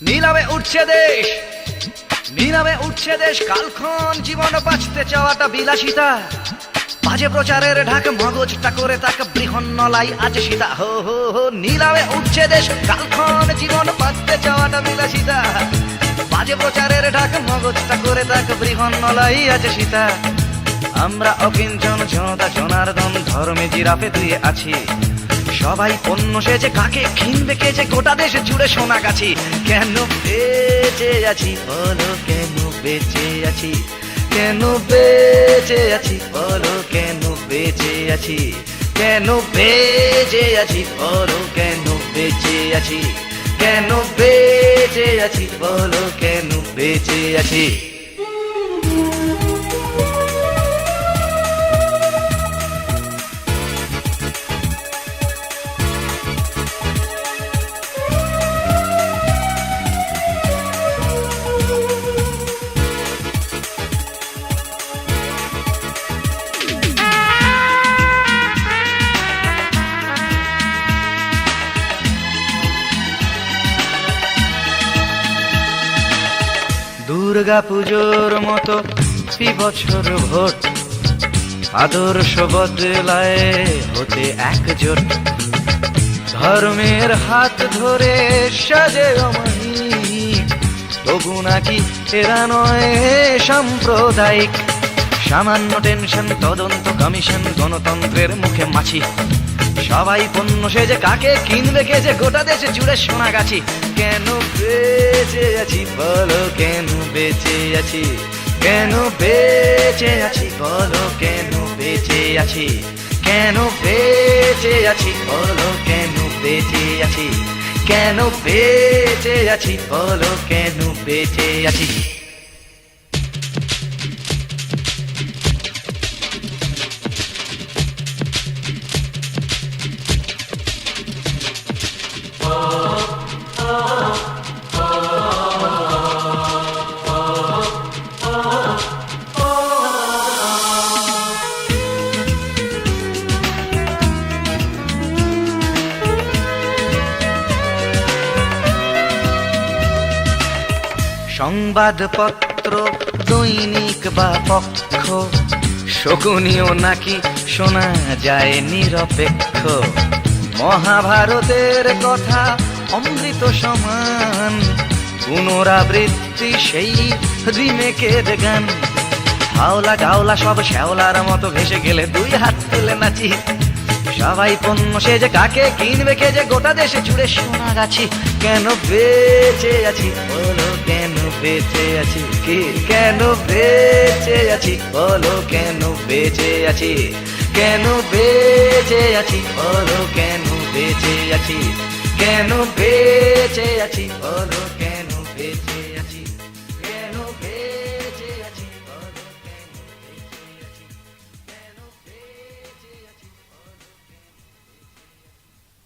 নীলামে উঠছে দেশ, নীলামে উঠছে দেশ, কালক্ষণ জীবন বাঁচতে চাওয়াটা বিলাসিতা, বাজে প্রচারের ঢাক মগজটা করে তাক বৃহন্নলাই আজ সীতা। হো হো হো নীলামে উঠছে দেশ, কালক্ষণ জীবন বাঁচতে চাওয়াটা বিলাসিতা, বাজে প্রচারের ঢাক মগজটা করে তাক বৃহন্নলাই আজ সীতা। আমরা অকিঞ্চন জনতা জনার্দন ধর্মে জিরাফে দুয়ে আছি, সবাই পণ্য সেজে কাকে কিনবে কে যে গোটা দেশে জুড়ে সোনা গাছি। কেন বেঁচে আছি বলো, কেন বেঁচে আছি, কেন বেঁচে আছি বলো, কেন বেঁচে আছি, কেন বেঁচে আছি বলো, কেন বেঁচে আছি, কেন বেঁচে আছি বলো, কেন বেঁচে আছি। দুর্গা পুজোর মতো বছর ভোট, আদর্শ বদলায় হতে একজোট, ধর্মের হাত ধরে সাজে অমানিক, তবু নাকি এরা নয় সাম্প্রদায়িক। সামান্য টেনশন, তদন্ত কমিশন, গণতন্ত্রের মুখে মাছি, সবাই পণ্য সেজে কাকে কিনবে কে যে গোটা দেশে জুড়ে সোনা গাছি। কেন বেঁচে আছি বলো, কেন বেঁচে আছি, কেন বেঁচে আছি বলো, কেন বেঁচে আছি, কেন বেঁচে আছি বলো, কেন বেঁচে আছি, কেন বেঁচে আছি বলো, কেন বেঁচে আছি। সংবাদপত্র দৈনিক বা পক্ষ, শকুনিও নাকি শোনা যায় নিরপেক্ষ, মহাভারতের কথা অমৃত সমান, পুনরাবৃত্তি সেই রিমেকের গান। হাওলা গাওলা সব শ্যাওলার মতো ভেসে গেলে দুই হাত তুলে নাচি, সবাই পণ্য সেজে কাকে কিনবে কে যে গোটা দেশে জুড়ে সোনা গাছি। কেন বেঁচে আছি বলো, কেন বেঁচে আছি, কি কেন বেঁচে আছি বলো, কেন বেঁচে আছি, কেন বেঁচে আছি বলো, কেন বেঁচে আছি, কেন বেঁচে আছি বলো, কেন